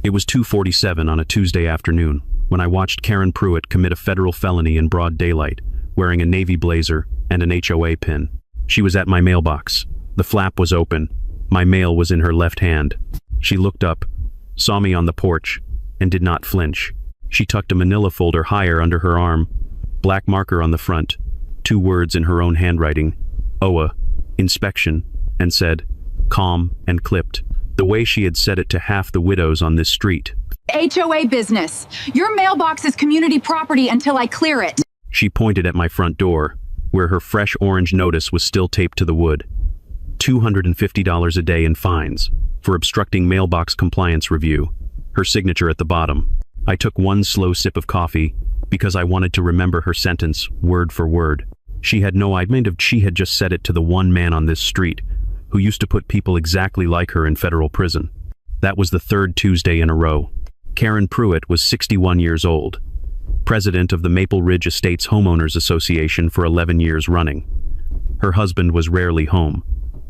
It was 2:47 on a Tuesday afternoon when I watched Karen Pruitt commit a federal felony in broad daylight, wearing a navy blazer and an HOA pin. She was at my mailbox. The flap was open. My mail was in her left hand. She looked up, saw me on the porch, and did not flinch. She tucked a manila folder higher under her arm, black marker on the front, 2 words in her own handwriting, HOA, inspection, and said, calm and clipped, the way she had said it to half the widows on this street. HOA business. Your mailbox is community property until I clear it. She pointed at my front door, where her fresh orange notice was still taped to the wood. $250 a day in fines for obstructing mailbox compliance review. Her signature at the bottom. I took one slow sip of coffee because I wanted to remember her sentence word for word. She had no idea if she had just said it to the one man on this street who used to put people exactly like her in federal prison. That was the 3rd Tuesday in a row. Karen Pruitt was 61 years old, president of the Maple Ridge Estates Homeowners Association for 11 years running. Her husband was rarely home.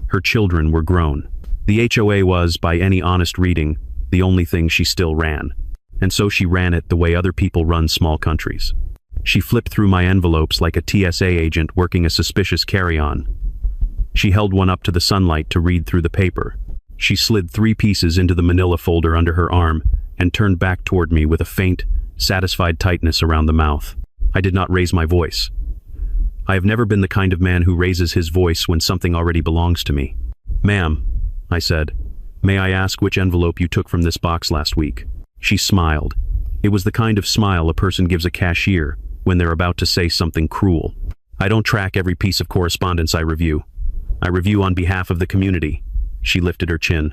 Her children were grown. The HOA was, by any honest reading, the only thing she still ran. And so she ran it the way other people run small countries. She flipped through my envelopes like a TSA agent working a suspicious carry-on. She held one up to the sunlight to read through the paper. She slid 3 pieces into the manila folder under her arm and turned back toward me with a faint, satisfied tightness around the mouth. I did not raise my voice. I have never been the kind of man who raises his voice when something already belongs to me. Ma'am, I said, may I ask which envelope you took from this box last week? She smiled. It was the kind of smile a person gives a cashier when they're about to say something cruel. I don't track every piece of correspondence I review. I review on behalf of the community. She lifted her chin.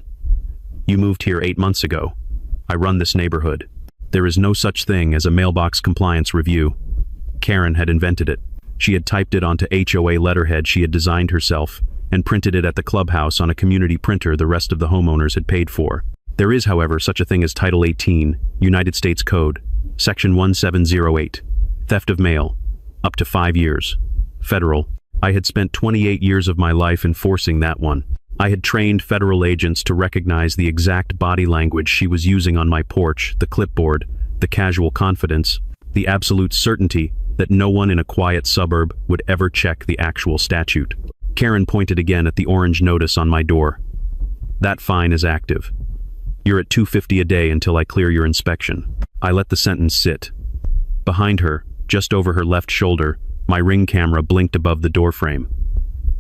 You moved here 8 months ago. I run this neighborhood. There is no such thing as a mailbox compliance review. Karen had invented it. She had typed it onto HOA letterhead she had designed herself and printed it at the clubhouse on a community printer the rest of the homeowners had paid for. There is, however, such a thing as Title 18, United States Code, Section 1708, theft of mail, up to 5 years. Federal. I had spent 28 years of my life enforcing that one. I had trained federal agents to recognize the exact body language she was using on my porch, the clipboard, the casual confidence, the absolute certainty that no one in a quiet suburb would ever check the actual statute. Karen pointed again at the orange notice on my door. That fine is active. You're at $250 a day until I clear your inspection. I let the sentence sit. Behind her, just over her left shoulder, my Ring camera blinked above the doorframe.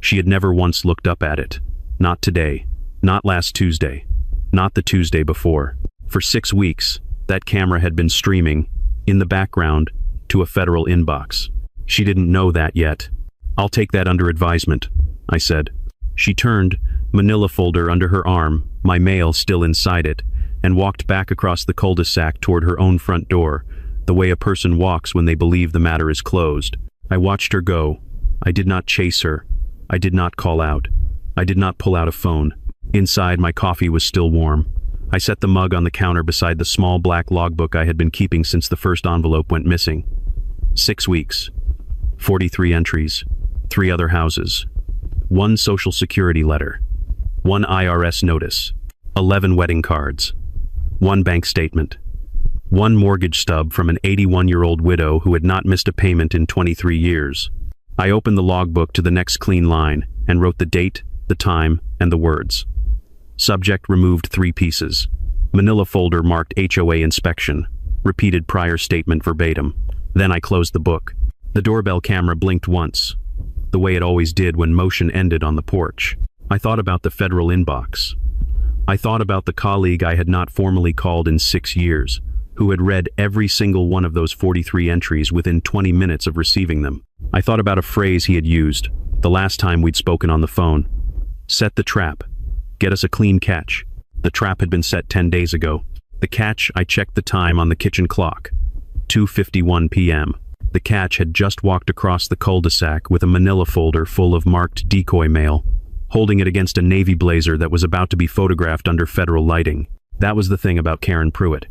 She had never once looked up at it. Not today. Not last Tuesday. Not the Tuesday before. For 6 weeks, that camera had been streaming, in the background, to a federal inbox. She didn't know that yet. I'll take that under advisement, I said. She turned, manila folder under her arm, my mail still inside it, and walked back across the cul-de-sac toward her own front door, the way a person walks when they believe the matter is closed. I watched her go. I did not chase her. I did not call out. I did not pull out a phone. Inside, my coffee was still warm. I set the mug on the counter beside the small black logbook I had been keeping since the first envelope went missing. 6 weeks. 43 entries. 3 other houses. 1 Social Security letter. 1 IRS notice. 11 wedding cards. 1 bank statement. 1 mortgage stub from an 81-year-old widow who had not missed a payment in 23 years. I opened the logbook to the next clean line and wrote the date, the time, and the words. Subject removed 3 pieces. Manila folder marked HOA inspection. Repeated prior statement verbatim. Then I closed the book. The doorbell camera blinked once, the way it always did when motion ended on the porch. I thought about the federal inbox. I thought about the colleague I had not formally called in 6 years, who had read every single one of those 43 entries within 20 minutes of receiving them. I thought about a phrase he had used the last time we'd spoken on the phone. Set the trap. Get us a clean catch. The trap had been set 10 days ago. The catch, I checked the time on the kitchen clock. 2:51 p.m. The catch had just walked across the cul-de-sac with a manila folder full of marked decoy mail, holding it against a navy blazer that was about to be photographed under federal lighting. That was the thing about Karen Pruitt.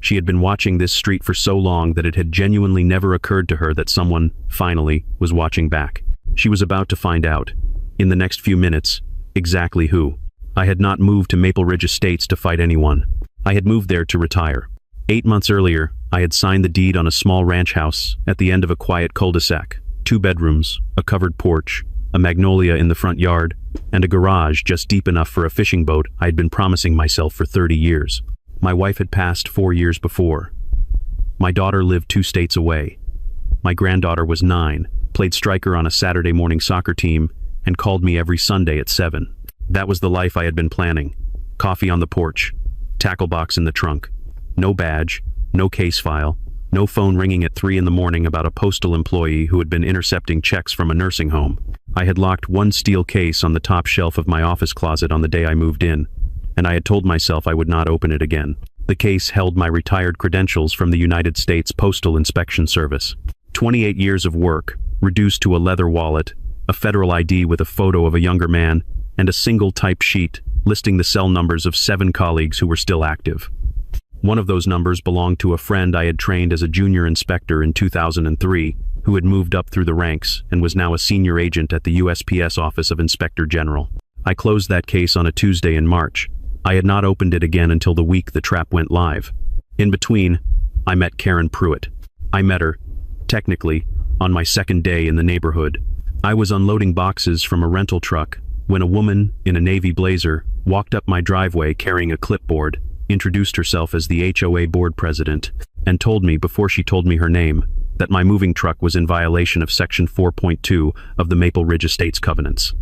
She had been watching this street for so long that it had genuinely never occurred to her that someone, finally, was watching back. She was about to find out, in the next few minutes, exactly who. I had not moved to Maple Ridge Estates to fight anyone. I had moved there to retire. 8 months earlier, I had signed the deed on a small ranch house at the end of a quiet cul-de-sac. 2 bedrooms, a covered porch, a magnolia in the front yard, and a garage just deep enough for a fishing boat I had been promising myself for 30 years. My wife had passed 4 years before. My daughter lived 2 states away. My granddaughter was 9, played striker on a Saturday morning soccer team, and called me every Sunday at 7. That was the life I had been planning. Coffee on the porch, tackle box in the trunk, no badge, no case file, no phone ringing at 3 in the morning about a postal employee who had been intercepting checks from a nursing home. I had locked 1 steel case on the top shelf of my office closet on the day I moved in, and I had told myself I would not open it again. The case held my retired credentials from the United States Postal Inspection Service. 28 years of work, reduced to a leather wallet, a federal ID with a photo of a younger man, and a single type sheet listing the cell numbers of 7 colleagues who were still active. One of those numbers belonged to a friend I had trained as a junior inspector in 2003, who had moved up through the ranks and was now a senior agent at the USPS Office of Inspector General. I closed that case on a Tuesday in March. I had not opened it again until the week the trap went live. In between, I met Karen Pruitt. I met her, technically, on my second day in the neighborhood. I was unloading boxes from a rental truck when a woman in a navy blazer walked up my driveway carrying a clipboard, introduced herself as the HOA board president, and told me before she told me her name that my moving truck was in violation of Section 4.2 of the Maple Ridge Estates covenants,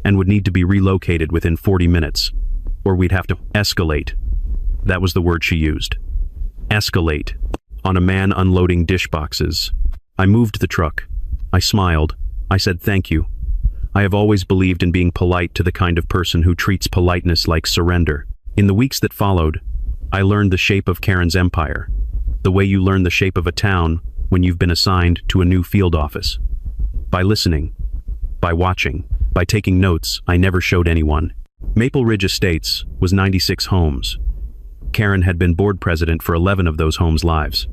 and would need to be relocated within 40 minutes, or we'd have to escalate. That was the word she used. Escalate. On a man unloading dish boxes. I moved the truck. I smiled. I said thank you. I have always believed in being polite to the kind of person who treats politeness like surrender. In the weeks that followed, I learned the shape of Karen's empire, the way you learn the shape of a town when you've been assigned to a new field office. By listening, by watching, by taking notes I never showed anyone. Maple Ridge Estates was 96 homes. Karen had been board president for 11 of those homes' lives.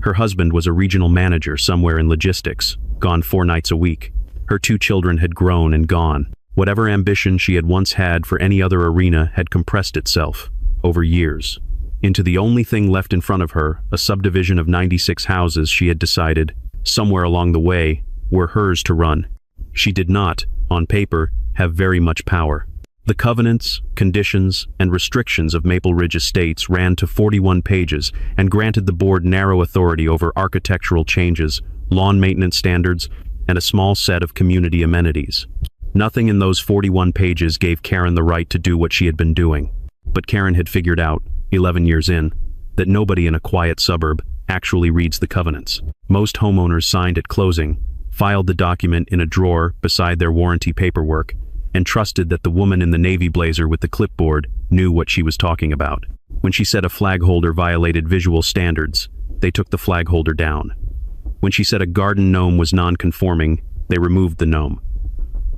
Her husband was a regional manager somewhere in logistics, gone 4 nights a week. Her 2 children had grown and gone. Whatever ambition she had once had for any other arena had compressed itself, over years, into the only thing left in front of her, a subdivision of 96 houses she had decided, somewhere along the way, were hers to run. She did not, on paper, have very much power. The covenants, conditions, and restrictions of Maple Ridge Estates ran to 41 pages and granted the board narrow authority over architectural changes, lawn maintenance standards, and a small set of community amenities. Nothing in those 41 pages gave Karen the right to do what she had been doing. But Karen had figured out, 11 years in, that nobody in a quiet suburb actually reads the covenants. Most homeowners signed at closing, filed the document in a drawer beside their warranty paperwork, and trusted that the woman in the navy blazer with the clipboard knew what she was talking about. When she said a flag holder violated visual standards, they took the flag holder down. When she said a garden gnome was non-conforming, they removed the gnome.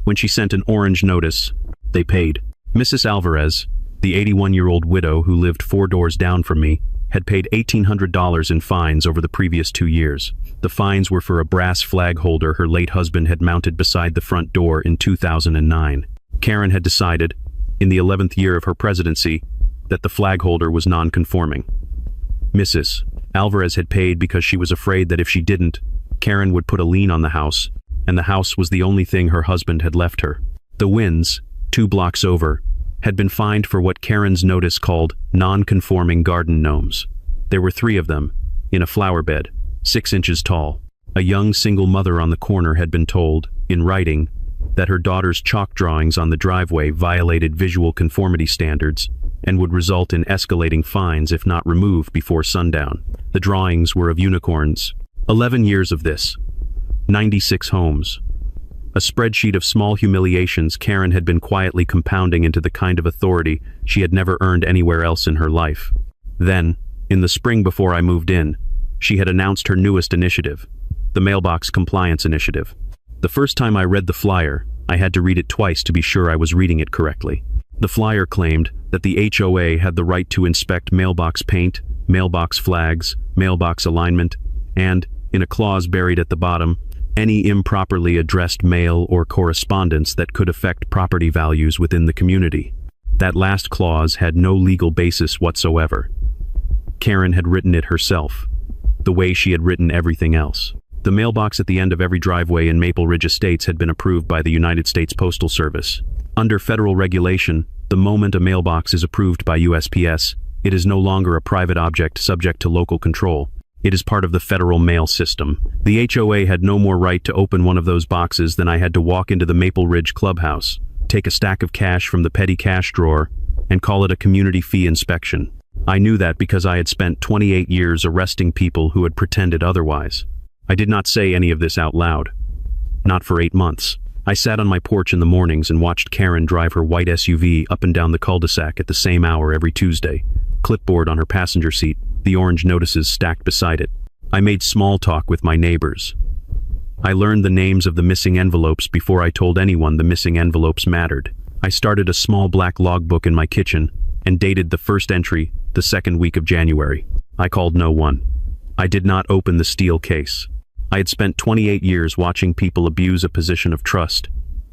When she sent an orange notice, they paid. Mrs. Alvarez, the 81-year-old widow who lived 4 doors down from me, had paid $1,800 in fines over the previous 2 years. The fines were for a brass flag holder her late husband had mounted beside the front door in 2009. Karen had decided, in the 11th year of her presidency, that the flag holder was non-conforming. Mrs. Alvarez had paid because she was afraid that if she didn't, Karen would put a lien on the house, and the house was the only thing her husband had left her. The Winds, 2 blocks over, had been fined for what Karen's notice called non-conforming garden gnomes. There were 3 of them, in a flower bed, 6 inches tall. A young single mother on the corner had been told, in writing, that her daughter's chalk drawings on the driveway violated visual conformity standards and would result in escalating fines if not removed before sundown. The drawings were of unicorns. 11 years of this. 96 homes. A spreadsheet of small humiliations Karen had been quietly compounding into the kind of authority she had never earned anywhere else in her life. Then, in the spring before I moved in, she had announced her newest initiative, the Mailbox Compliance Initiative. The first time I read the flyer, I had to read it twice to be sure I was reading it correctly. The flyer claimed that the HOA had the right to inspect mailbox paint, mailbox flags, mailbox alignment, and, in a clause buried at the bottom, any improperly addressed mail or correspondence that could affect property values within the community. That last clause had no legal basis whatsoever. Karen had written it herself, the way she had written everything else. The mailbox at the end of every driveway in Maple Ridge Estates had been approved by the United States Postal Service. Under federal regulation, the moment a mailbox is approved by USPS, it is no longer a private object subject to local control. It is part of the federal mail system. The HOA had no more right to open one of those boxes than I had to walk into the Maple Ridge clubhouse, take a stack of cash from the petty cash drawer, and call it a community fee inspection. I knew that because I had spent 28 years arresting people who had pretended otherwise. I did not say any of this out loud. Not for 8 months. I sat on my porch in the mornings and watched Karen drive her white SUV up and down the cul-de-sac at the same hour every Tuesday, clipboard on her passenger seat, the orange notices stacked beside it. I made small talk with my neighbors. I learned the names of the missing envelopes before I told anyone the missing envelopes mattered. I started a small black logbook in my kitchen and dated the first entry the second week of January. I called no one. I did not open the steel case. I had spent 28 years watching people abuse a position of trust,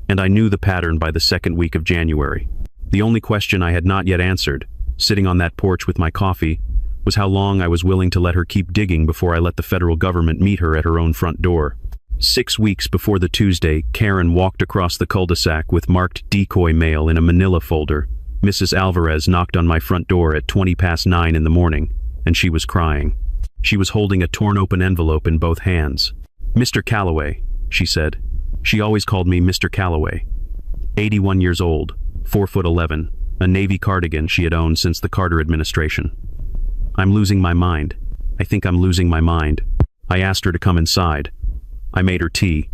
and I knew the pattern by the second week of January. The only question I had not yet answered, sitting on that porch with my coffee, was how long I was willing to let her keep digging before I let the federal government meet her at her own front door. 6 weeks before the Tuesday, Karen walked across the cul-de-sac with marked decoy mail in a manila folder. Mrs. Alvarez knocked on my front door at 9:20 in the morning, and she was crying. She was holding a torn-open envelope in both hands. "Mr. Calloway," she said. She always called me Mr. Calloway. 81 years old, 4'11", a navy cardigan she had owned since the Carter administration. "I'm losing my mind. I think I'm losing my mind." I asked her to come inside. I made her tea.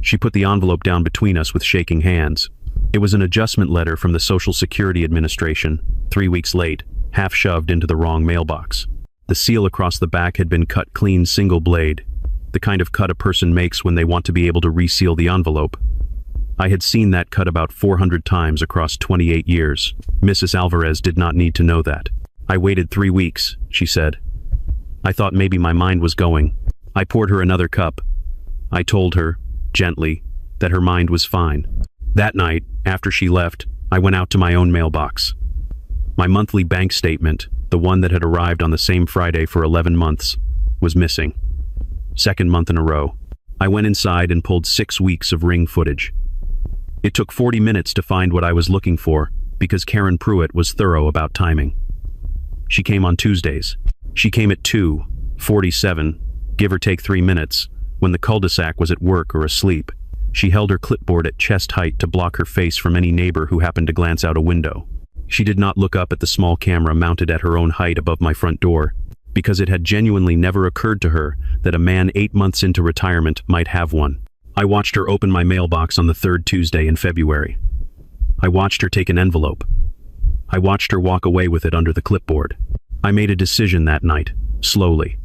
She put the envelope down between us with shaking hands. It was an adjustment letter from the Social Security Administration, 3 weeks late, half shoved into the wrong mailbox. The seal across the back had been cut clean single blade, the kind of cut a person makes when they want to be able to reseal the envelope. I had seen that cut about 400 times across 28 years. Mrs. Alvarez did not need to know that. "I waited 3 weeks," she said. "I thought maybe my mind was going." I poured her another cup. I told her, gently, that her mind was fine. That night, after she left, I went out to my own mailbox. My monthly bank statement, the one that had arrived on the same Friday for 11 months, was missing. Second month in a row. I went inside and pulled 6 weeks of Ring footage. It took 40 minutes to find what I was looking for, because Karen Pruitt was thorough about timing. She came on Tuesdays. She came at 2:47, give or take 3 minutes, when the cul-de-sac was at work or asleep. She held her clipboard at chest height to block her face from any neighbor who happened to glance out a window. She did not look up at the small camera mounted at her own height above my front door, because it had genuinely never occurred to her that a man 8 months into retirement might have one. I watched her open my mailbox on the third Tuesday in February. I watched her take an envelope. I watched her walk away with it under the clipboard. I made a decision that night, slowly.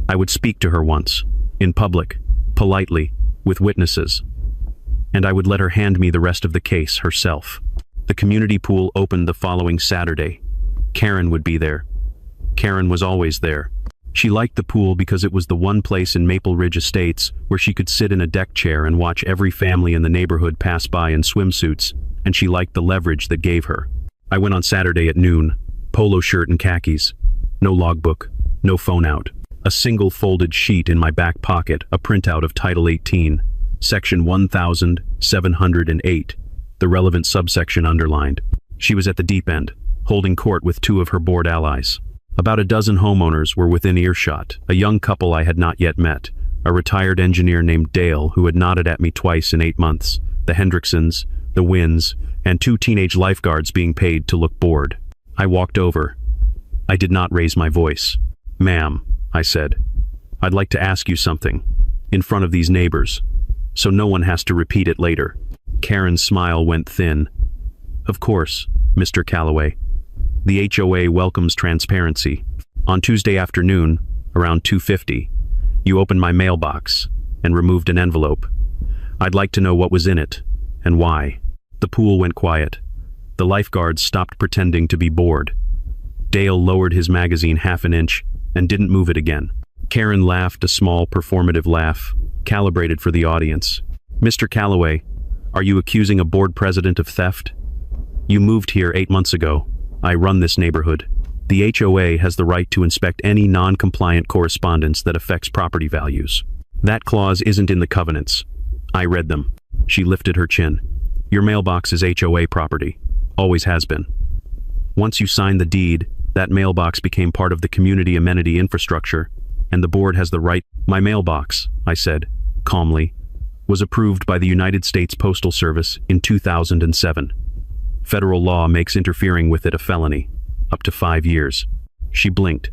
I would speak to her once, in public, politely, with witnesses, and I would let her hand me the rest of the case herself. The community pool opened the following Saturday. Karen would be there. Karen was always there. She liked the pool because it was the one place in Maple Ridge Estates where she could sit in a deck chair and watch every family in the neighborhood pass by in swimsuits, and she liked the leverage that gave her. I went on Saturday at noon, polo shirt and khakis. No logbook, no phone out. A single folded sheet in my back pocket, a printout of Title 18, Section 1708, the relevant subsection underlined. She was at the deep end, holding court with 2 of her board allies. About a dozen homeowners were within earshot, a young couple I had not yet met, a retired engineer named Dale who had nodded at me twice in 8 months, the Hendricksons, the Wynns, and 2 teenage lifeguards being paid to look bored. I walked over. I did not raise my voice. "Ma'am," I said, "I'd like to ask you something, in front of these neighbors, so no one has to repeat it later." Karen's smile went thin. "Of course, Mr. Calloway. The HOA welcomes transparency. On Tuesday afternoon, around 2:50, you opened my mailbox and removed an envelope. I'd like to know what was in it, and why." The pool went quiet. The lifeguards stopped pretending to be bored. Dale lowered his magazine half an inch and didn't move it again. Karen laughed a small performative laugh, calibrated for the audience. "Mr. Calloway, are you accusing a board president of theft?" You moved here 8 months ago. I run this neighborhood. The HOA has the right to inspect any non-compliant correspondence that affects property values. That clause isn't in the covenants. I read them. She lifted her chin. Your mailbox is HOA property. Always has been. Once you signed the deed, that mailbox became part of the community amenity infrastructure, and the board has the right. My mailbox, I said, calmly, was approved by the United States Postal Service in 2007. Federal law makes interfering with it a felony, up to 5 years. She blinked.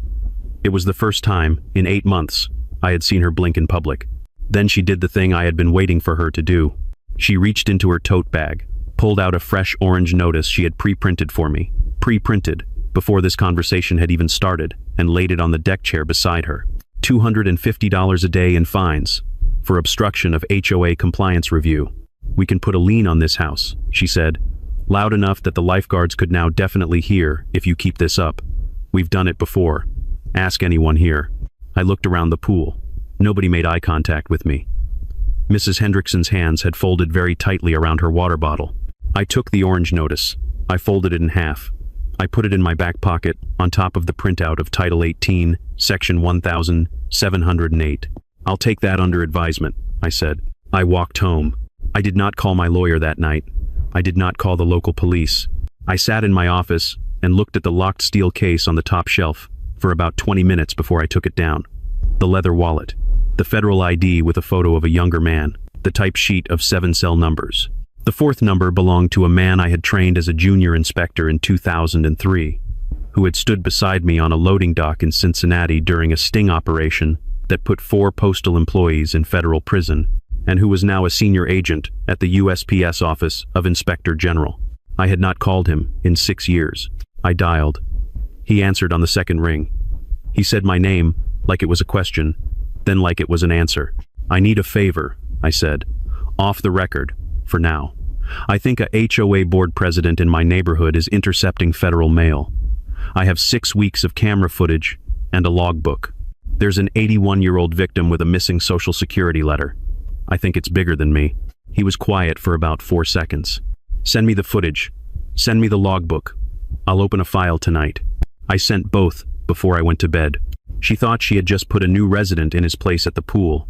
It was the first time, in 8 months, I had seen her blink in public. Then she did the thing I had been waiting for her to do. She reached into her tote bag, pulled out a fresh orange notice she had pre-printed for me, pre-printed, before this conversation had even started, and laid it on the deck chair beside her. $250 a day in fines, for obstruction of HOA compliance review. We can put a lien on this house, she said, loud enough that the lifeguards could now definitely hear if you keep this up. We've done it before. Ask anyone here. I looked around the pool. Nobody made eye contact with me. Mrs. Hendrickson's hands had folded very tightly around her water bottle. I took the orange notice. I folded it in half. I put it in my back pocket, on top of the printout of Title 18, Section 1708. I'll take that under advisement, I said. I walked home. I did not call my lawyer that night. I did not call the local police. I sat in my office and looked at the locked steel case on the top shelf for about 20 minutes before I took it down. The leather wallet, the federal ID with a photo of a younger man, the type sheet of 7 cell numbers. The 4th number belonged to a man I had trained as a junior inspector in 2003, who had stood beside me on a loading dock in Cincinnati during a sting operation that put 4 postal employees in federal prison, and who was now a senior agent at the USPS Office of Inspector General. I had not called him in 6 years. I dialed. He answered on the 2nd ring. He said my name like it was a question, then like it was an answer. I need a favor, I said. Off the record, for now. I think a HOA board president in my neighborhood is intercepting federal mail. I have 6 weeks of camera footage and a logbook. There's an 81-year-old victim with a missing Social Security letter. I think it's bigger than me. He was quiet for about 4 seconds. Send me the footage. Send me the logbook. I'll open a file tonight. I sent both before I went to bed. She thought she had just put a new resident in his place at the pool.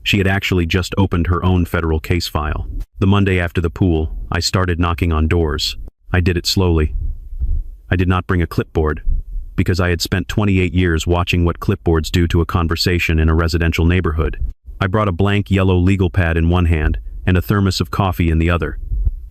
She had actually just opened her own federal case file. The Monday after the pool, I started knocking on doors. I did it slowly. I did not bring a clipboard, because I had spent 28 years watching what clipboards do to a conversation in a residential neighborhood. I brought a blank yellow legal pad in one hand and a thermos of coffee in the other,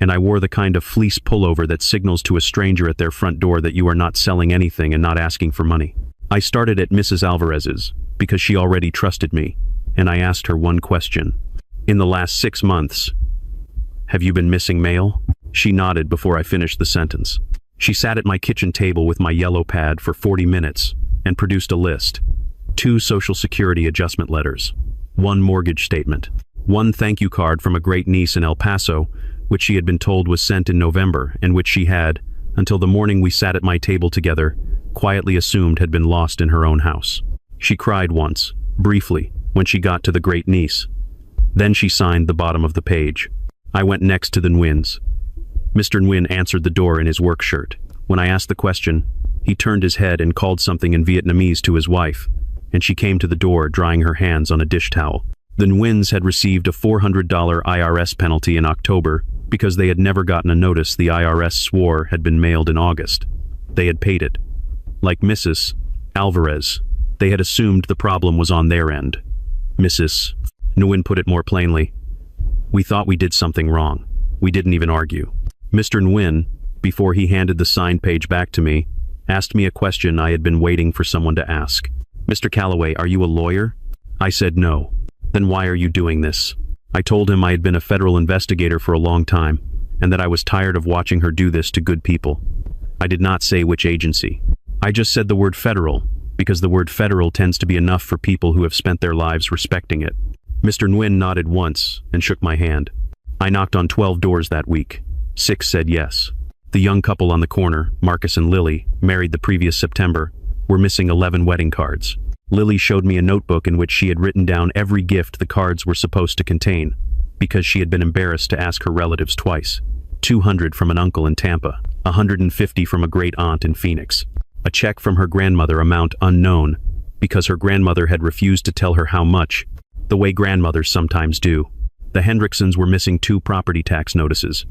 and I wore the kind of fleece pullover that signals to a stranger at their front door that you are not selling anything and not asking for money. I started at Mrs. Alvarez's, because she already trusted me, and I asked her one question. In the last 6 months, have you been missing mail? She nodded before I finished the sentence. She sat at my kitchen table with my yellow pad for 40 minutes and produced a list. 2 Social Security adjustment letters, 1 mortgage statement, 1 thank you card from a great niece in El Paso, which she had been told was sent in November and which she had, until the morning we sat at my table together, quietly assumed had been lost in her own house. She cried once, briefly, when she got to the great niece. Then she signed the bottom of the page. I went next to the Nguyen's. Mr. Nguyen answered the door in his work shirt. When I asked the question, he turned his head and called something in Vietnamese to his wife, and she came to the door drying her hands on a dish towel. The Nguyen's had received a $400 IRS penalty in October because they had never gotten a notice the IRS swore had been mailed in August. They had paid it. Like Mrs. Alvarez, they had assumed the problem was on their end. Mrs. Nguyen put it more plainly. We thought we did something wrong. We didn't even argue. Mr. Nguyen, before he handed the signed page back to me, asked me a question I had been waiting for someone to ask. Mr. Calloway, are you a lawyer? I said no. Then why are you doing this? I told him I had been a federal investigator for a long time, and that I was tired of watching her do this to good people. I did not say which agency. I just said the word federal, because the word federal tends to be enough for people who have spent their lives respecting it. Mr. Nguyen nodded once and shook my hand. I knocked on 12 doors that week. 6 said yes. The young couple on the corner, Marcus and Lily, married the previous September, were missing 11 wedding cards. Lily showed me a notebook in which she had written down every gift the cards were supposed to contain, because she had been embarrassed to ask her relatives twice. $200 from an uncle in Tampa, $150 from a great aunt in Phoenix. A check from her grandmother, amount unknown, because her grandmother had refused to tell her how much, the way grandmothers sometimes do. The Hendricksons were missing 2 property tax notices.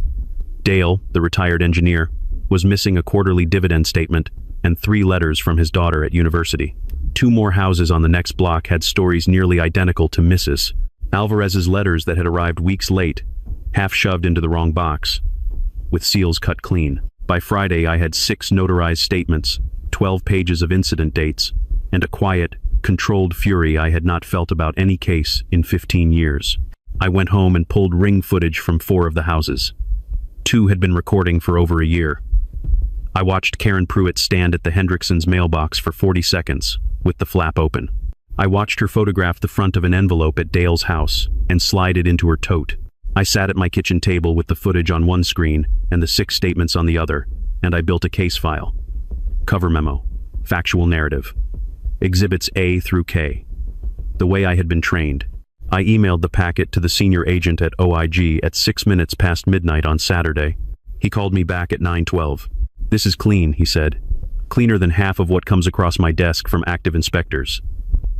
Dale, the retired engineer, was missing a quarterly dividend statement and 3 letters from his daughter at university. 2 more houses on the next block had stories nearly identical to Mrs. Alvarez's letters that had arrived weeks late, half shoved into the wrong box, with seals cut clean. By Friday, I had 6 notarized statements, 12 pages of incident dates, and a quiet, controlled fury I had not felt about any case in 15 years. I went home and pulled ring footage from 4 of the houses. 2 had been recording for over a year. I watched Karen Pruitt stand at the Hendricksons' mailbox for 40 seconds, with the flap open. I watched her photograph the front of an envelope at Dale's house and slide it into her tote. I sat at my kitchen table with the footage on one screen and the 6 statements on the other, and I built a case file. Cover memo. Factual narrative. Exhibits A through K. The way I had been trained. I emailed the packet to the senior agent at OIG at 6 minutes past midnight on Saturday. He called me back at 9:12. "This is clean," he said. "Cleaner than half of what comes across my desk from active inspectors.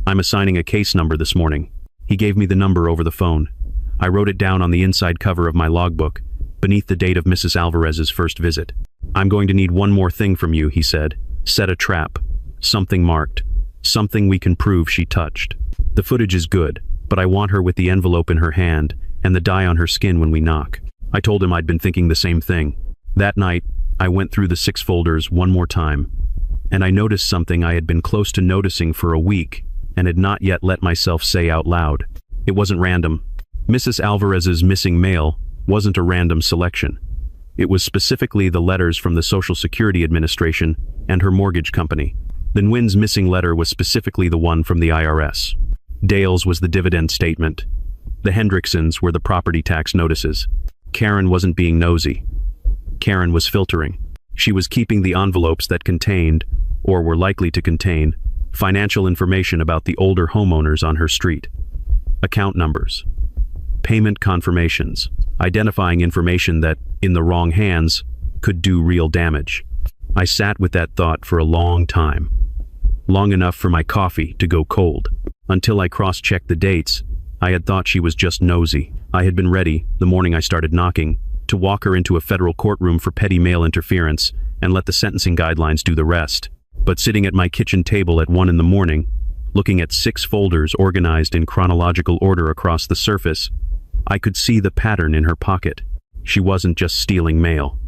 I'm assigning a case number this morning." He gave me the number over the phone. I wrote it down on the inside cover of my logbook, beneath the date of Mrs. Alvarez's first visit. "I'm going to need one more thing from you," he said. "Set a trap. Something marked. Something we can prove she touched. The footage is good, but I want her with the envelope in her hand and the dye on her skin when we knock." I told him I'd been thinking the same thing. That night, I went through the 6 folders one more time, and I noticed something I had been close to noticing for a week and had not yet let myself say out loud. It wasn't random. Mrs. Alvarez's missing mail wasn't a random selection. It was specifically the letters from the Social Security Administration and her mortgage company. The Nguyen's missing letter was specifically the one from the IRS. Dale's was the dividend statement. The Hendricksons were the property tax notices. Karen wasn't being nosy. Karen was filtering. She was keeping the envelopes that contained, or were likely to contain, financial information about the older homeowners on her street. Account numbers. Payment confirmations. Identifying information that, in the wrong hands, could do real damage. I sat with that thought for a long time. Long enough for my coffee to go cold. Until I cross-checked the dates, I had thought she was just nosy. I had been ready, the morning I started knocking, to walk her into a federal courtroom for petty mail interference and let the sentencing guidelines do the rest. But sitting at my kitchen table at 1 in the morning, looking at 6 folders organized in chronological order across the surface, I could see the pattern in her pocket. She wasn't just stealing mail.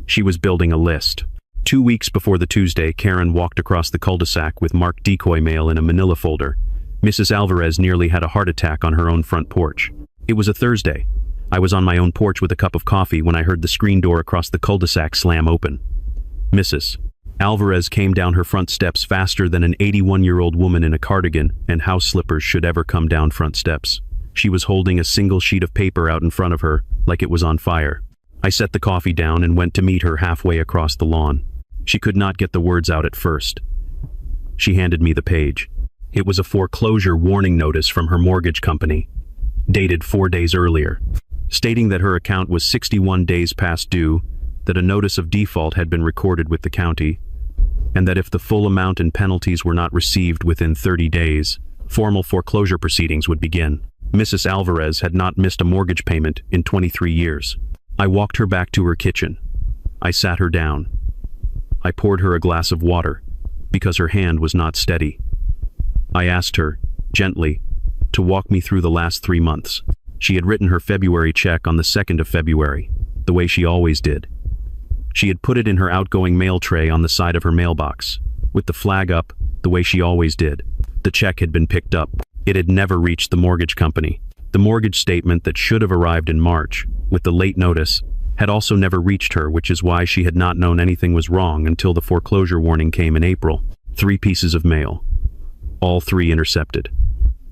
She was building a list. 2 weeks before the Tuesday Karen walked across the cul-de-sac with marked decoy mail in a manila folder, Mrs. Alvarez nearly had a heart attack on her own front porch. It was a Thursday. I was on my own porch with a cup of coffee when I heard the screen door across the cul-de-sac slam open. Mrs. Alvarez came down her front steps faster than an 81-year-old woman in a cardigan and house slippers should ever come down front steps. She was holding a single sheet of paper out in front of her, like it was on fire. I set the coffee down and went to meet her halfway across the lawn. She could not get the words out at first. She handed me the page. It was a foreclosure warning notice from her mortgage company, dated 4 days earlier, stating that her account was 61 days past due, that a notice of default had been recorded with the county, and that if the full amount and penalties were not received within 30 days, formal foreclosure proceedings would begin. Mrs. Alvarez had not missed a mortgage payment in 23 years. I walked her back to her kitchen. I sat her down. I poured her a glass of water, because her hand was not steady. I asked her, gently, to walk me through the last 3 months. She had written her February check on the 2nd of February, the way she always did. She had put it in her outgoing mail tray on the side of her mailbox, with the flag up, the way she always did. The check had been picked up. It had never reached the mortgage company. The mortgage statement that should have arrived in March, with the late notice, had also never reached her, which is why she had not known anything was wrong until the foreclosure warning came in April. 3 pieces of mail. All 3 intercepted.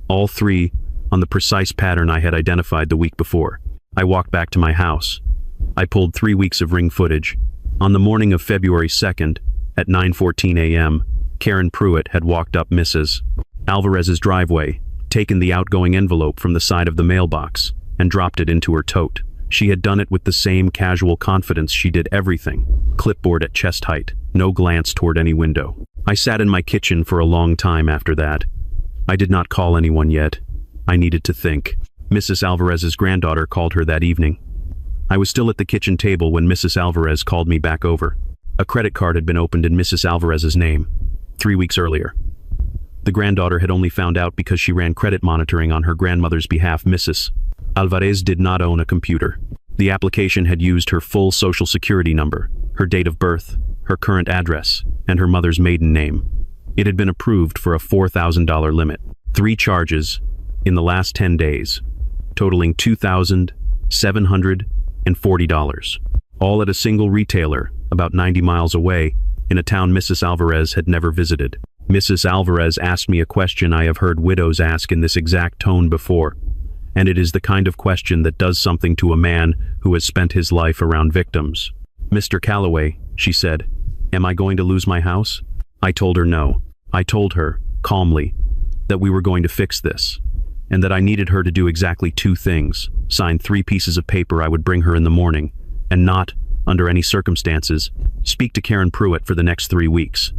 All 3 on the precise pattern I had identified the week before. I walked back to my house. I pulled 3 weeks of ring footage. On the morning of February 2nd, at 9:14 a.m., Karen Pruitt had walked up Mrs. Alvarez's driveway, taken the outgoing envelope from the side of the mailbox, and dropped it into her tote. She had done it with the same casual confidence she did everything, clipboard at chest height, no glance toward any window. I sat in my kitchen for a long time after that. I did not call anyone yet. I needed to think. Mrs. Alvarez's granddaughter called her that evening. I was still at the kitchen table when Mrs. Alvarez called me back over. A credit card had been opened in Mrs. Alvarez's name, 3 weeks earlier. The granddaughter had only found out because she ran credit monitoring on her grandmother's behalf. Mrs. Alvarez did not own a computer. The application had used her full social security number, her date of birth, her current address, and her mother's maiden name. It had been approved for a $4,000 limit. 3 charges in the last 10 days, totaling $2,740, all at a single retailer about 90 miles away in a town Mrs. Alvarez had never visited. Mrs. Alvarez asked me a question I have heard widows ask in this exact tone before, and it is the kind of question that does something to a man who has spent his life around victims. "Mr. Calloway," she said, "am I going to lose my house?" I told her no. I told her, calmly, that we were going to fix this, and that I needed her to do exactly 2 things: sign 3 pieces of paper I would bring her in the morning, and not, under any circumstances, speak to Karen Pruitt for the next 3 weeks.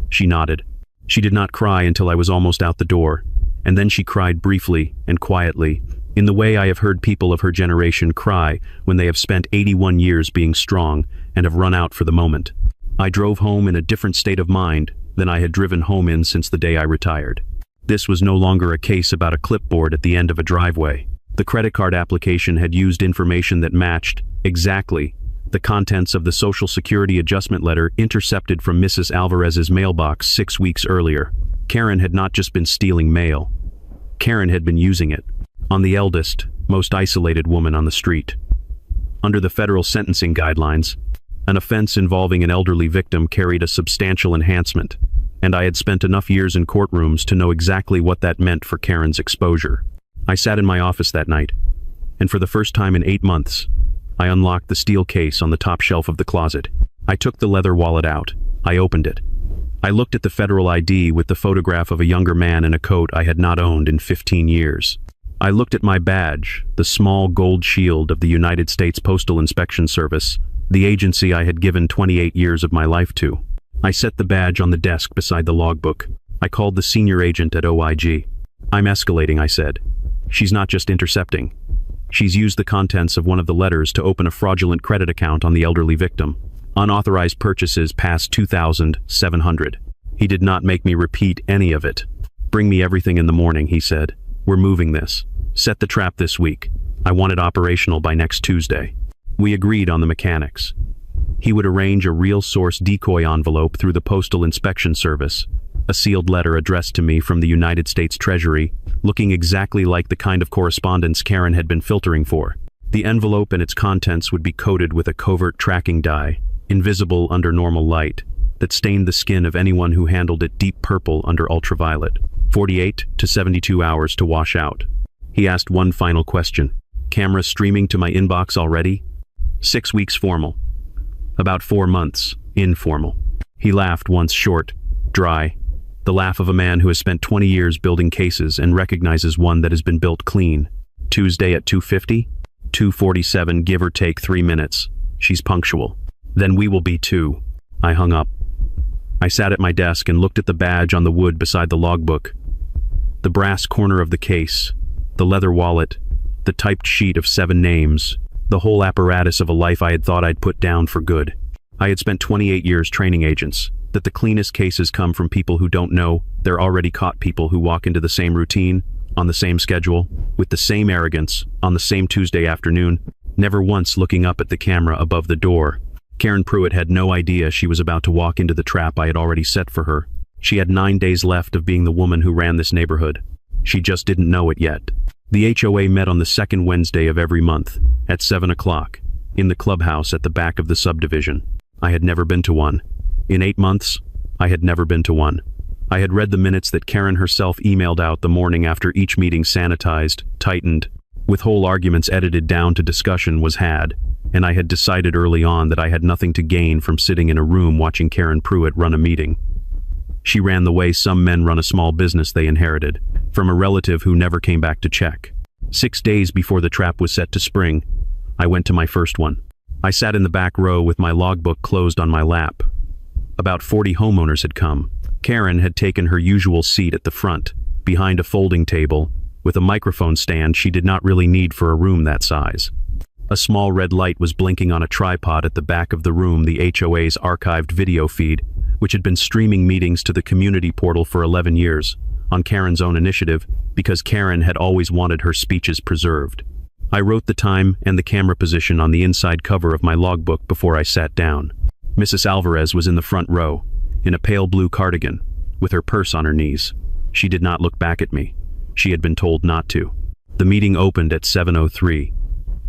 She nodded. She did not cry until I was almost out the door, and then she cried briefly and quietly, in the way I have heard people of her generation cry when they have spent 81 years being strong and have run out for the moment. I drove home in a different state of mind than I had driven home in since the day I retired. This was no longer a case about a clipboard at the end of a driveway. The credit card application had used information that matched, exactly, the contents of the Social Security adjustment letter intercepted from Mrs. Alvarez's mailbox 6 weeks earlier. Karen had not just been stealing mail. Karen had been using it on the eldest, most isolated woman on the street. Under the federal sentencing guidelines, an offense involving an elderly victim carried a substantial enhancement, and I had spent enough years in courtrooms to know exactly what that meant for Karen's exposure. I sat in my office that night, and for the first time in 8 months, I unlocked the steel case on the top shelf of the closet. I took the leather wallet out. I opened it. I looked at the federal ID with the photograph of a younger man in a coat I had not owned in 15 years. I looked at my badge, the small gold shield of the United States Postal Inspection Service, the agency I had given 28 years of my life to. I set the badge on the desk beside the logbook. I called the senior agent at OIG. "I'm escalating," I said. "She's not just intercepting. She's used the contents of one of the letters to open a fraudulent credit account on the elderly victim. Unauthorized purchases past $2,700. He did not make me repeat any of it. "Bring me everything in the morning," he said. "We're moving this. Set the trap this week. I want it operational by next Tuesday." We agreed on the mechanics. He would arrange a real source decoy envelope through the Postal Inspection Service, a sealed letter addressed to me from the United States Treasury, looking exactly like the kind of correspondence Karen had been filtering for. The envelope and its contents would be coated with a covert tracking dye, invisible under normal light, that stained the skin of anyone who handled it deep purple under ultraviolet. 48 to 72 hours to wash out. He asked one final question. "Camera streaming to my inbox already?" 6 weeks formal. About 4 months informal. He laughed once, short, dry, the laugh of a man who has spent 20 years building cases and recognizes one that has been built clean. "Tuesday at 2:50? 2:47, give or take 3 minutes. She's punctual. Then we will be too." I hung up. I sat at my desk and looked at the badge on the wood beside the logbook. The brass corner of the case, the leather wallet, the typed sheet of 7 names, the whole apparatus of a life I had thought I'd put down for good. I had spent 28 years training agents, that the cleanest cases come from people who don't know they're already caught, people who walk into the same routine, on the same schedule, with the same arrogance, on the same Tuesday afternoon, never once looking up at the camera above the door. Karen Pruitt had no idea she was about to walk into the trap I had already set for her. She had 9 days left of being the woman who ran this neighborhood. She just didn't know it yet. The HOA met on the second Wednesday of every month, at 7 o'clock, in the clubhouse at the back of the subdivision. I had never been to one. In 8 months, I had never been to one. I had read the minutes that Karen herself emailed out the morning after each meeting, sanitized, tightened, with whole arguments edited down to discussion was had, and I had decided early on that I had nothing to gain from sitting in a room watching Karen Pruitt run a meeting. She ran the way some men run a small business they inherited, from a relative who never came back to check. 6 days before the trap was set to spring, I went to my first one. I sat in the back row with my logbook closed on my lap. About 40 homeowners had come. Karen had taken her usual seat at the front, behind a folding table, with a microphone stand she did not really need for a room that size. A small red light was blinking on a tripod at the back of the room, the HOA's archived video feed, which had been streaming meetings to the community portal for 11 years, on Karen's own initiative, because Karen had always wanted her speeches preserved. I wrote the time and the camera position on the inside cover of my logbook before I sat down. Mrs. Alvarez was in the front row, in a pale blue cardigan, with her purse on her knees. She did not look back at me. She had been told not to. The meeting opened at 7:03.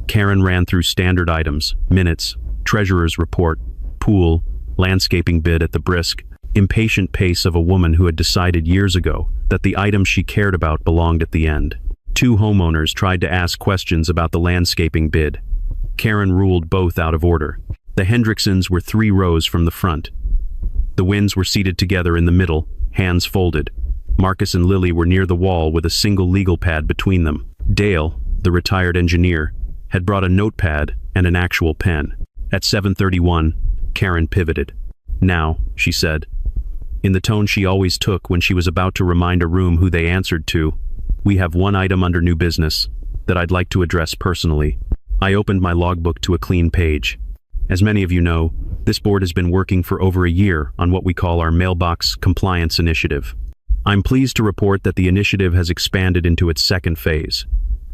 Karen ran through standard items, minutes, treasurer's report, pool, landscaping bid at the brisk, impatient pace of a woman who had decided years ago that the items she cared about belonged at the end. 2 homeowners tried to ask questions about the landscaping bid. Karen ruled both out of order. The Hendricksons were 3 rows from the front. The Wynns were seated together in the middle, hands folded. Marcus and Lily were near the wall with a single legal pad between them. Dale, the retired engineer, had brought a notepad and an actual pen. At 7:31, Karen pivoted. "Now," she said, in the tone she always took when she was about to remind a room who they answered to, "We have one item under new business that I'd like to address personally." I opened my logbook to a clean page. As many of you know, this board has been working for over a year on what we call our Mailbox Compliance Initiative. I'm pleased to report that the initiative has expanded into its second phase,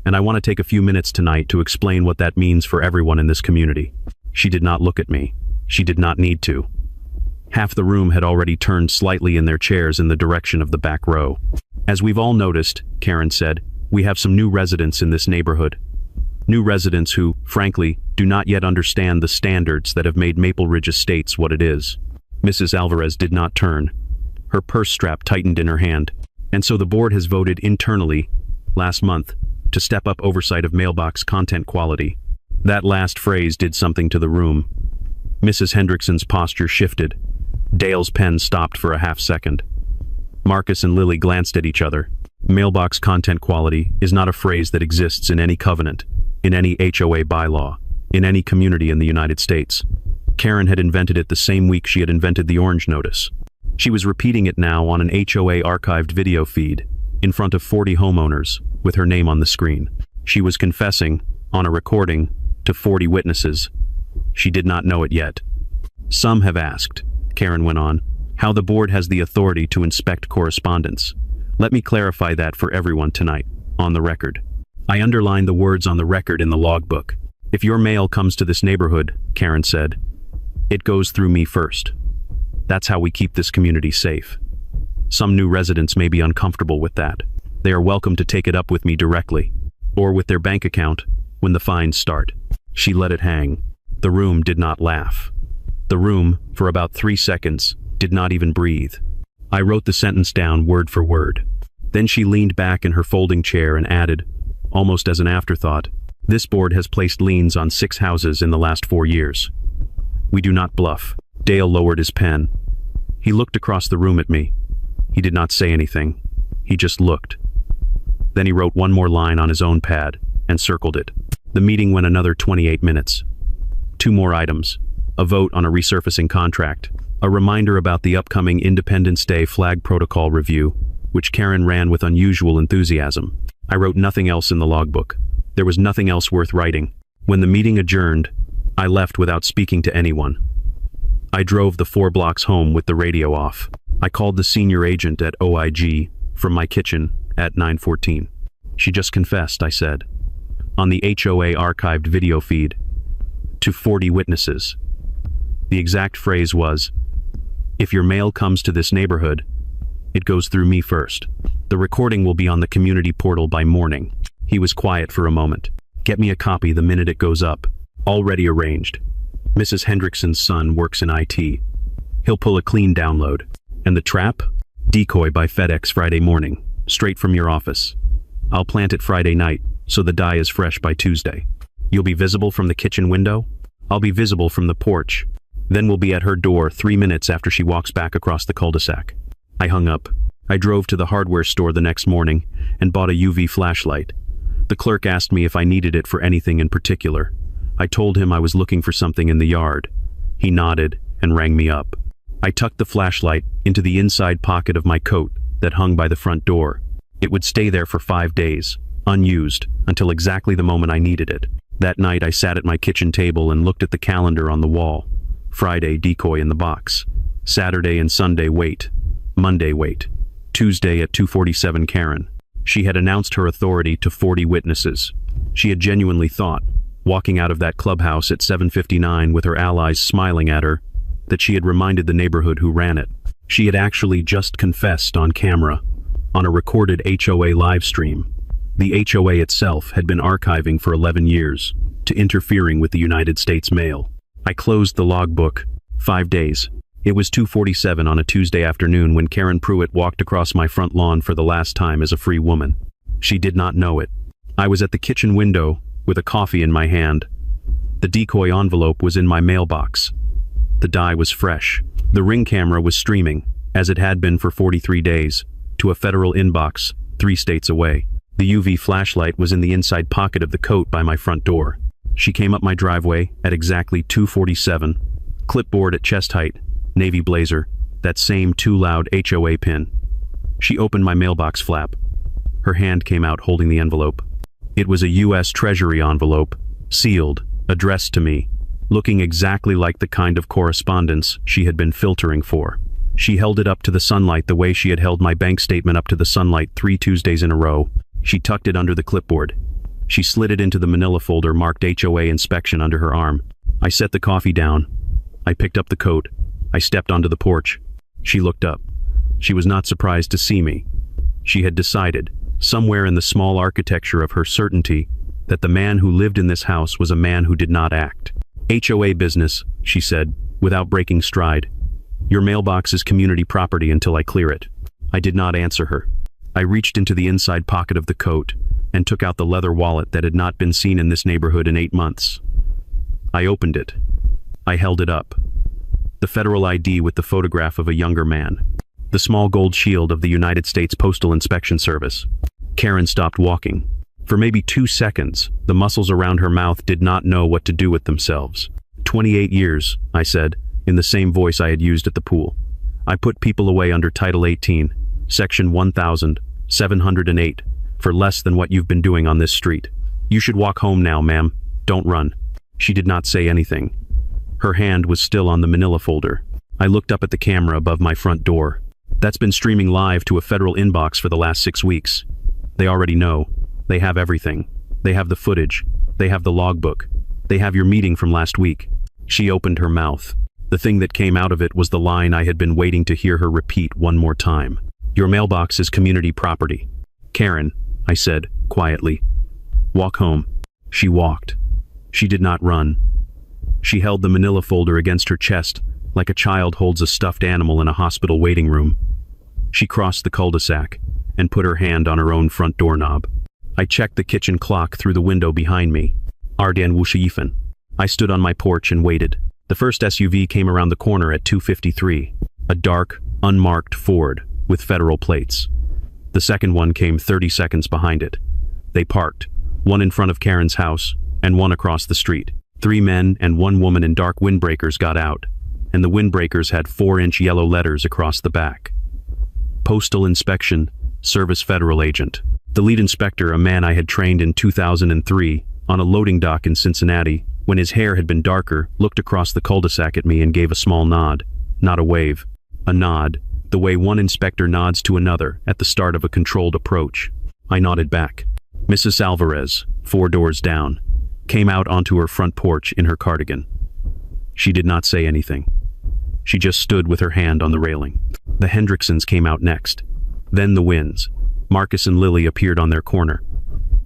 and I want to take a few minutes tonight to explain what that means for everyone in this community. She did not look at me. She did not need to. Half the room had already turned slightly in their chairs in the direction of the back row. "As we've all noticed," Karen said, "we have some new residents in this neighborhood. New residents who, frankly, do not yet understand the standards that have made Maple Ridge Estates what it is." Mrs. Alvarez did not turn. Her purse strap tightened in her hand. "And so the board has voted internally, last month, to step up oversight of mailbox content quality." That last phrase did something to the room. Mrs. Hendrickson's posture shifted. Dale's pen stopped for a half second. Marcus and Lily glanced at each other. Mailbox content quality is not a phrase that exists in any covenant, in any HOA bylaw, in any community in the United States. Karen had invented it the same week she had invented the orange notice. She was repeating it now on an HOA archived video feed, in front of 40 homeowners, with her name on the screen. She was confessing, on a recording, to 40 witnesses. She did not know it yet. "Some have asked," Karen went on, "how the board has the authority to inspect correspondence. Let me clarify that for everyone tonight, on the record." I underlined the words "on the record" in the logbook. "If your mail comes to this neighborhood," Karen said, "it goes through me first. That's how we keep this community safe. Some new residents may be uncomfortable with that. They are welcome to take it up with me directly, or with their bank account, when the fines start." She let it hang. The room did not laugh. The room, for about 3 seconds, did not even breathe. I wrote the sentence down word for word. Then she leaned back in her folding chair and added, almost as an afterthought, "This board has placed liens on 6 houses in the last 4 years. We do not bluff." Dale lowered his pen. He looked across the room at me. He did not say anything. He just looked. Then he wrote one more line on his own pad and circled it. The meeting went another 28 minutes. 2 more items. A vote on a resurfacing contract. A reminder about the upcoming Independence Day flag protocol review, which Karen ran with unusual enthusiasm. I wrote nothing else in the logbook. There was nothing else worth writing. When the meeting adjourned, I left without speaking to anyone. I drove the 4 blocks home with the radio off. I called the senior agent at OIG from my kitchen at 9:14. "She just confessed," I said, on the HOA archived video feed, to 40 witnesses. The exact phrase was, "If your mail comes to this neighborhood, it goes through me first." The recording will be on the community portal by morning. He was quiet for a moment. "Get me a copy the minute it goes up. Already arranged. Mrs. Hendrickson's son works in IT. He'll pull a clean download. And the trap? Decoy by FedEx Friday morning, straight from your office. I'll plant it Friday night, so the dye is fresh by Tuesday. You'll be visible from the kitchen window? I'll be visible from the porch. Then we'll be at her door 3 minutes after she walks back across the cul-de-sac." I hung up. I drove to the hardware store the next morning and bought a UV flashlight. The clerk asked me if I needed it for anything in particular. I told him I was looking for something in the yard. He nodded and rang me up. I tucked the flashlight into the inside pocket of my coat that hung by the front door. It would stay there for 5 days, unused, until exactly the moment I needed it. That night I sat at my kitchen table and looked at the calendar on the wall. Friday, decoy in the box. Saturday and Sunday, wait. Monday, wait. Tuesday at 2:47, Karen. She had announced her authority to 40 witnesses. She had genuinely thought, walking out of that clubhouse at 7:59 with her allies smiling at her, that she had reminded the neighborhood who ran it. She had actually just confessed on camera, on a recorded HOA live stream. The HOA itself had been archiving for 11 years, to interfering with the United States mail. I closed the logbook. 5 days. It was 2:47 on a Tuesday afternoon when Karen Pruitt walked across my front lawn for the last time as a free woman. She did not know it. I was at the kitchen window with a coffee in my hand. The decoy envelope was in my mailbox. The dye was fresh. The Ring camera was streaming, as it had been for 43 days, to a federal inbox 3 states away. The UV flashlight was in the inside pocket of the coat by my front door. She came up my driveway at exactly 2:47, clipboard at chest height, navy blazer, that same too loud HOA pin. She opened my mailbox flap. Her hand came out holding the envelope. It was a U.S. Treasury envelope, sealed, addressed to me, looking exactly like the kind of correspondence she had been filtering for. She held it up to the sunlight the way she had held my bank statement up to the sunlight 3 Tuesdays in a row. She tucked it under the clipboard. She slid it into the manila folder marked HOA inspection under her arm. I set the coffee down. I picked up the coat. I stepped onto the porch. She looked up. She was not surprised to see me. She had decided, somewhere in the small architecture of her certainty, that the man who lived in this house was a man who did not act. HOA business, she said, without breaking stride. Your mailbox is community property until I clear it. I did not answer her. I reached into the inside pocket of the coat and took out the leather wallet that had not been seen in this neighborhood in 8 months. I opened it. I held it up. The federal ID with the photograph of a younger man. The small gold shield of the United States Postal Inspection Service. Karen stopped walking. For maybe 2 seconds, the muscles around her mouth did not know what to do with themselves. 28 years, I said, in the same voice I had used at the pool. I put people away under Title 18, Section 1708, for less than what you've been doing on this street. You should walk home now, ma'am. Don't run. She did not say anything. Her hand was still on the manila folder. I looked up at the camera above my front door. That's been streaming live to a federal inbox for the last 6 weeks. They already know. They have everything. They have the footage. They have the logbook. They have your meeting from last week. She opened her mouth. The thing that came out of it was the line I had been waiting to hear her repeat one more time. Your mailbox is community property. Karen, I said, quietly. Walk home. She walked. She did not run. She held the manila folder against her chest like a child holds a stuffed animal in a hospital waiting room. She crossed the cul-de-sac and put her hand on her own front doorknob. I checked the kitchen clock through the window behind me. Arden Wushifen. I stood on my porch and waited. The first SUV came around the corner at 2:53. A dark, unmarked Ford with federal plates. The second one came 30 seconds behind it. They parked, one in front of Karen's house and one across the street. 3 men and 1 woman in dark windbreakers got out, and the windbreakers had 4-inch yellow letters across the back. Postal Inspection, Service Federal Agent. The lead inspector, a man I had trained in 2003 on a loading dock in Cincinnati, when his hair had been darker, looked across the cul-de-sac at me and gave a small nod. Not a wave. A nod, the way one inspector nods to another at the start of a controlled approach. I nodded back. Mrs. Alvarez, 4 doors down, came out onto her front porch in her cardigan. She did not say anything. She just stood with her hand on the railing. The Hendricksons came out next. Then the Winns. Marcus and Lily appeared on their corner.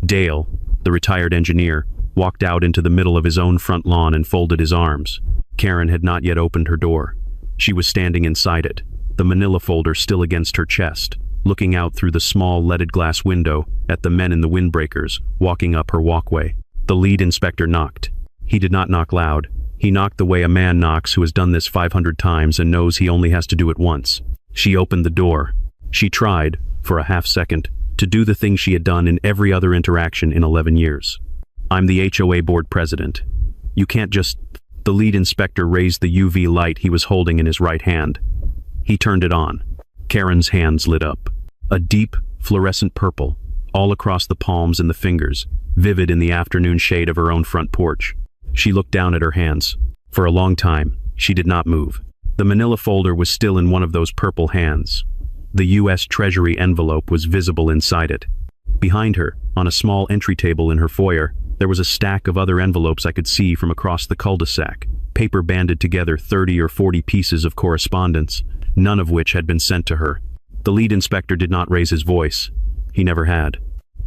Dale, the retired engineer, walked out into the middle of his own front lawn and folded his arms. Karen had not yet opened her door. She was standing inside it, the manila folder still against her chest, looking out through the small leaded glass window at the men in the windbreakers walking up her walkway. The lead inspector knocked. He did not knock loud. He knocked the way a man knocks who has done this 500 times and knows he only has to do it once. She opened the door. She tried, for a half second, to do the thing she had done in every other interaction in 11 years. I'm the HOA board president. You can't just... The lead inspector raised the UV light he was holding in his right hand. He turned it on. Karen's hands lit up. A deep, fluorescent purple, all across the palms and the fingers, vivid in the afternoon shade of her own front porch. She looked down at her hands. For a long time, she did not move. The manila folder was still in one of those purple hands. The U.S. Treasury envelope was visible inside it. Behind her, on a small entry table in her foyer, there was a stack of other envelopes I could see from across the cul-de-sac, paper banded together 30 or 40 pieces of correspondence, none of which had been sent to her. The lead inspector did not raise his voice. He never had.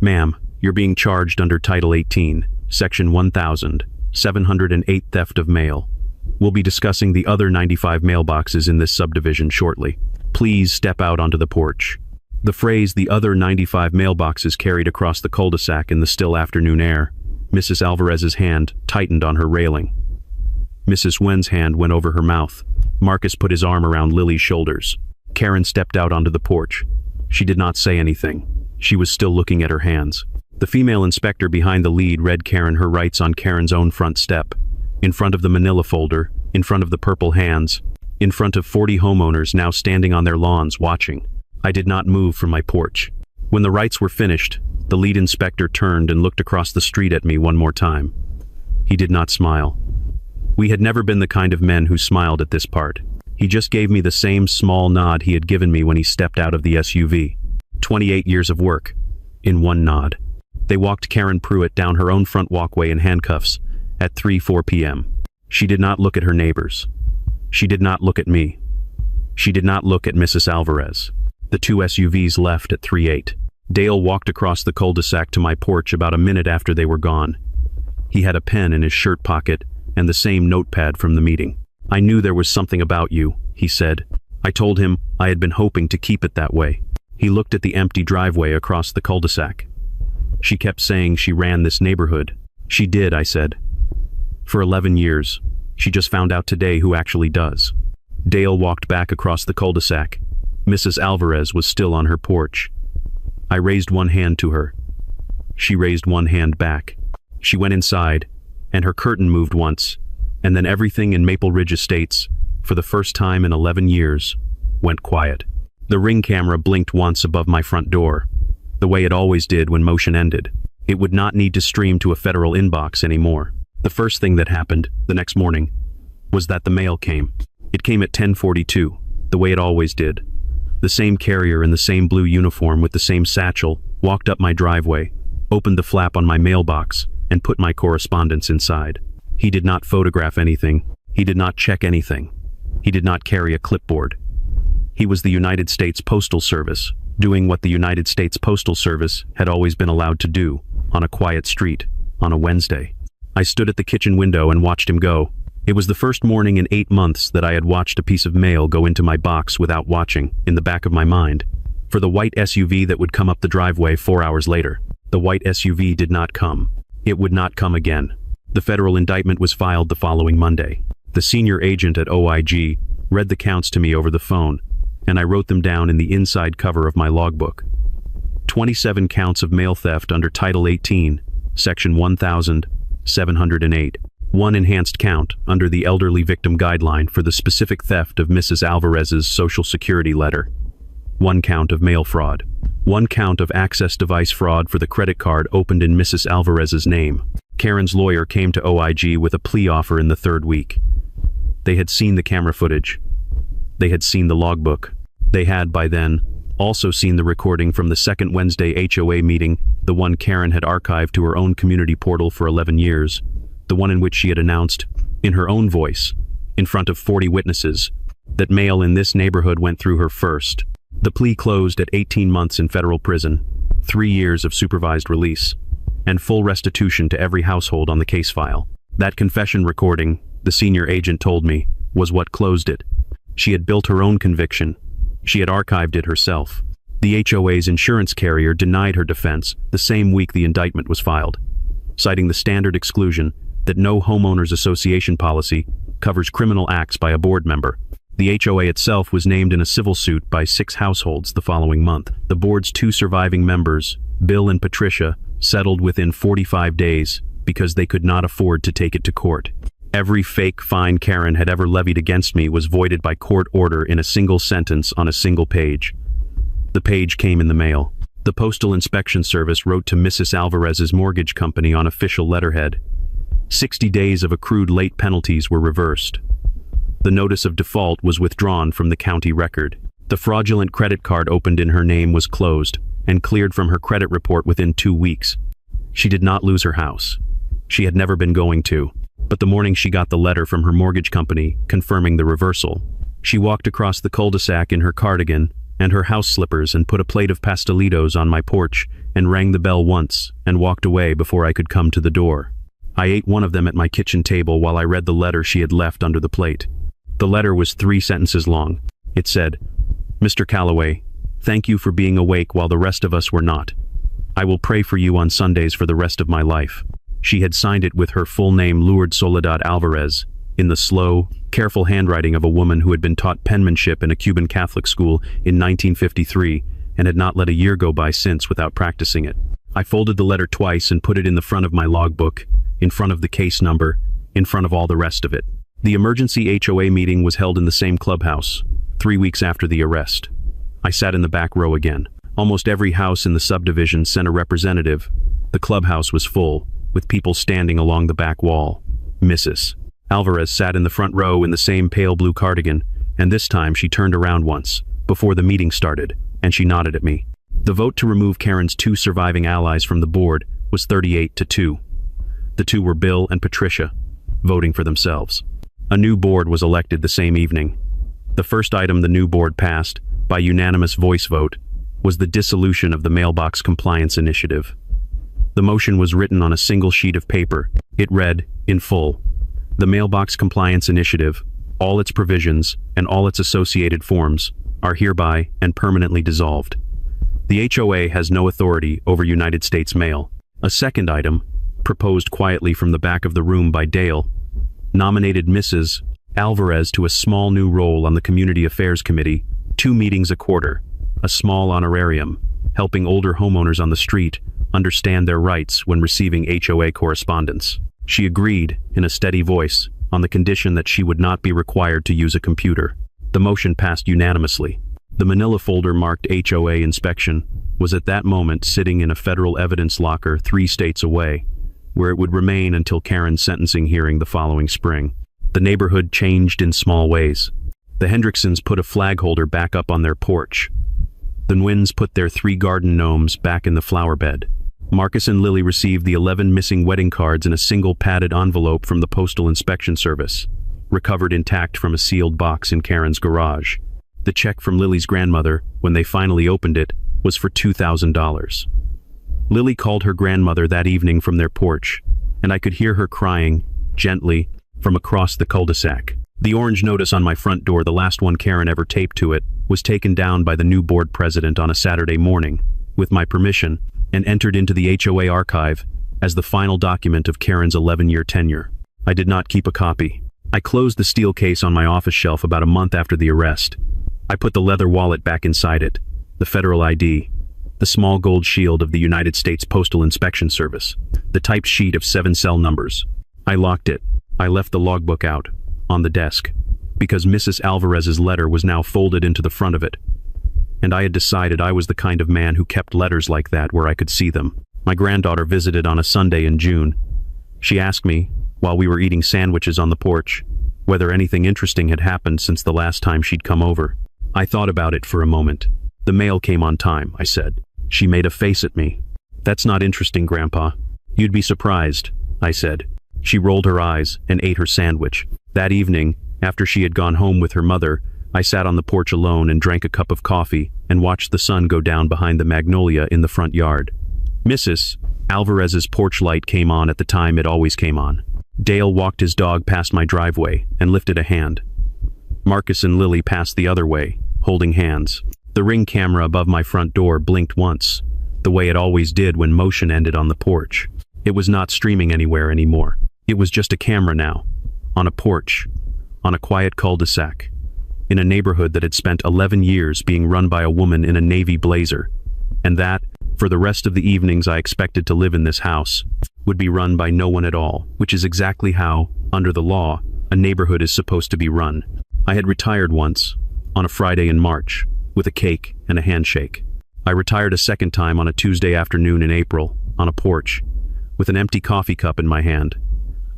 "Ma'am, you're being charged under Title 18, Section 1708 theft of mail. We'll be discussing the other 95 mailboxes in this subdivision shortly. Please step out onto the porch." The phrase "the other 95 mailboxes" carried across the cul-de-sac in the still afternoon air. Mrs. Alvarez's hand tightened on her railing. Mrs. Wen's hand went over her mouth. Marcus put his arm around Lily's shoulders. Karen stepped out onto the porch. She did not say anything. She was still looking at her hands. The female inspector behind the lead read Karen her rights on Karen's own front step, in front of the manila folder, in front of the purple hands, in front of 40 homeowners now standing on their lawns watching. I did not move from my porch. When the rights were finished, the lead inspector turned and looked across the street at me one more time. He did not smile. We had never been the kind of men who smiled at this part. He just gave me the same small nod he had given me when he stepped out of the SUV. 28 years of work, in one nod. They walked Karen Pruitt down her own front walkway in handcuffs at 3:04 p.m. She did not look at her neighbors. She did not look at me. She did not look at Mrs. Alvarez. The two SUVs left at 3:08. Dale walked across the cul-de-sac to my porch about a minute after they were gone. He had a pen in his shirt pocket and the same notepad from the meeting. "I knew there was something about you," he said. I told him I had been hoping to keep it that way. He looked at the empty driveway across the cul-de-sac. "She kept saying she ran this neighborhood." "She did," I said. "For 11 years. She just found out today who actually does." Dale walked back across the cul-de-sac. Mrs. Alvarez was still on her porch. I raised one hand to her. She raised one hand back. She went inside, and her curtain moved once, and then everything in Maple Ridge Estates, for the first time in 11 years, went quiet. The Ring camera blinked once above my front door, the way it always did when motion ended. It would not need to stream to a federal inbox anymore. The first thing that happened, the next morning, was that the mail came. It came at 10:42, the way it always did. The same carrier in the same blue uniform with the same satchel walked up my driveway, opened the flap on my mailbox, and put my correspondence inside. He did not photograph anything. He did not check anything. He did not carry a clipboard. He was the United States Postal Service, doing what the United States Postal Service had always been allowed to do, on a quiet street, on a Wednesday. I stood at the kitchen window and watched him go. It was the first morning in 8 months that I had watched a piece of mail go into my box without watching, in the back of my mind, for the white SUV that would come up the driveway 4 hours later. The white SUV did not come. It would not come again. The federal indictment was filed the following Monday. The senior agent at OIG read the counts to me over the phone, and I wrote them down in the inside cover of my logbook. 27 counts of mail theft under Title 18, Section 1708. One enhanced count under the Elderly Victim Guideline for the specific theft of Mrs. Alvarez's Social Security letter. One count of mail fraud. One count of access device fraud for the credit card opened in Mrs. Alvarez's name. Karen's lawyer came to OIG with a plea offer in the 3rd week. They had seen the camera footage. They had seen the logbook. They had, by then, also seen the recording from the second Wednesday HOA meeting, the one Karen had archived to her own community portal for 11 years, the one in which she had announced, in her own voice, in front of 40 witnesses, that mail in this neighborhood went through her first. The plea closed at 18 months in federal prison, 3 years of supervised release, and full restitution to every household on the case file. That confession recording, the senior agent told me, was what closed it. She had built her own conviction. She had archived it herself. The HOA's insurance carrier denied her defense the same week the indictment was filed, citing the standard exclusion that no homeowners association policy covers criminal acts by a board member. The HOA itself was named in a civil suit by 6 households the following month. The board's 2 surviving members, Bill and Patricia, settled within 45 days, because they could not afford to take it to court. Every fake fine Karen had ever levied against me was voided by court order in a single sentence on a single page. The page came in the mail. The Postal Inspection Service wrote to Mrs. Alvarez's mortgage company on official letterhead. 60 days of accrued late penalties were reversed. The notice of default was withdrawn from the county record. The fraudulent credit card opened in her name was closed and cleared from her credit report within 2 weeks. She did not lose her house. She had never been going to. But the morning she got the letter from her mortgage company confirming the reversal, she walked across the cul-de-sac in her cardigan and her house slippers and put a plate of pastelitos on my porch and rang the bell once and walked away before I could come to the door. I ate one of them at my kitchen table while I read the letter she had left under the plate. The letter was 3 sentences long. It said, "Mr. Calloway, thank you for being awake while the rest of us were not. I will pray for you on Sundays for the rest of my life." She had signed it with her full name, Lourdes Soledad Alvarez, in the slow, careful handwriting of a woman who had been taught penmanship in a Cuban Catholic school in 1953 and had not let a year go by since without practicing it. I folded the letter twice and put it in the front of my logbook, in front of the case number, in front of all the rest of it. The emergency HOA meeting was held in the same clubhouse, 3 weeks after the arrest. I sat in the back row again. Almost every house in the subdivision sent a representative. The clubhouse was full, with people standing along the back wall. Mrs. Alvarez sat in the front row in the same pale blue cardigan, and this time she turned around once, before the meeting started, and she nodded at me. The vote to remove Karen's 2 surviving allies from the board was 38-2. The 2 were Bill and Patricia, voting for themselves. A new board was elected the same evening. The first item the new board passed, by unanimous voice vote, was the dissolution of the Mailbox Compliance Initiative. The motion was written on a single sheet of paper. It read, in full, "The Mailbox Compliance Initiative, all its provisions, and all its associated forms, are hereby and permanently dissolved. The HOA has no authority over United States mail." A second item, proposed quietly from the back of the room by Dale, nominated Mrs. Alvarez to a small new role on the Community Affairs Committee, 2 meetings a quarter, a small honorarium, helping older homeowners on the street understand their rights when receiving HOA correspondence. She agreed, in a steady voice, on the condition that she would not be required to use a computer. The motion passed unanimously. The manila folder marked HOA inspection was at that moment sitting in a federal evidence locker 3 states away, where it would remain until Karen's sentencing hearing the following spring. The neighborhood changed in small ways. The Hendricksons put a flag holder back up on their porch. The Nguyen's put their 3 garden gnomes back in the flower bed. Marcus and Lily received the 11 missing wedding cards in a single padded envelope from the Postal Inspection Service, recovered intact from a sealed box in Karen's garage. The check from Lily's grandmother, when they finally opened it, was for $2,000. Lily called her grandmother that evening from their porch, and I could hear her crying, gently, from across the cul-de-sac. The orange notice on my front door, the last one Karen ever taped to it, was taken down by the new board president on a Saturday morning, with my permission, and entered into the HOA archive as the final document of Karen's 11-year tenure. I did not keep a copy. I closed the steel case on my office shelf about a month after the arrest. I put the leather wallet back inside it, the federal ID, the small gold shield of the United States Postal Inspection Service, the typed sheet of 7 cell numbers. I locked it. I left the logbook out, on the desk, because Mrs. Alvarez's letter was now folded into the front of it. And I had decided I was the kind of man who kept letters like that where I could see them. My granddaughter visited on a Sunday in June. She asked me, while we were eating sandwiches on the porch, whether anything interesting had happened since the last time she'd come over. I thought about it for a moment. "The mail came on time," I said. She made a face at me. "That's not interesting, Grandpa." "You'd be surprised," I said. She rolled her eyes and ate her sandwich. That evening, after she had gone home with her mother, I sat on the porch alone and drank a cup of coffee and watched the sun go down behind the magnolia in the front yard. Mrs. Alvarez's porch light came on at the time it always came on. Dale walked his dog past my driveway and lifted a hand. Marcus and Lily passed the other way, holding hands. The Ring camera above my front door blinked once, the way it always did when motion ended on the porch. It was not streaming anywhere anymore. It was just a camera now, on a porch, on a quiet cul-de-sac, in a neighborhood that had spent 11 years being run by a woman in a navy blazer, and that, for the rest of the evenings I expected to live in this house. would be run by no one at all, which is exactly how, under the law, a neighborhood is supposed to be run. I had retired once, on a Friday in March, with a cake and a handshake. I retired a second time on a Tuesday afternoon in April, on a porch, with an empty coffee cup in my hand,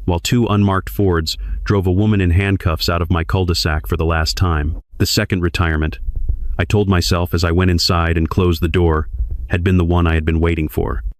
while two unmarked Fords drove a woman in handcuffs out of my cul-de-sac for the last time. The second retirement, I told myself as I went inside and closed the door, had been the one I had been waiting for.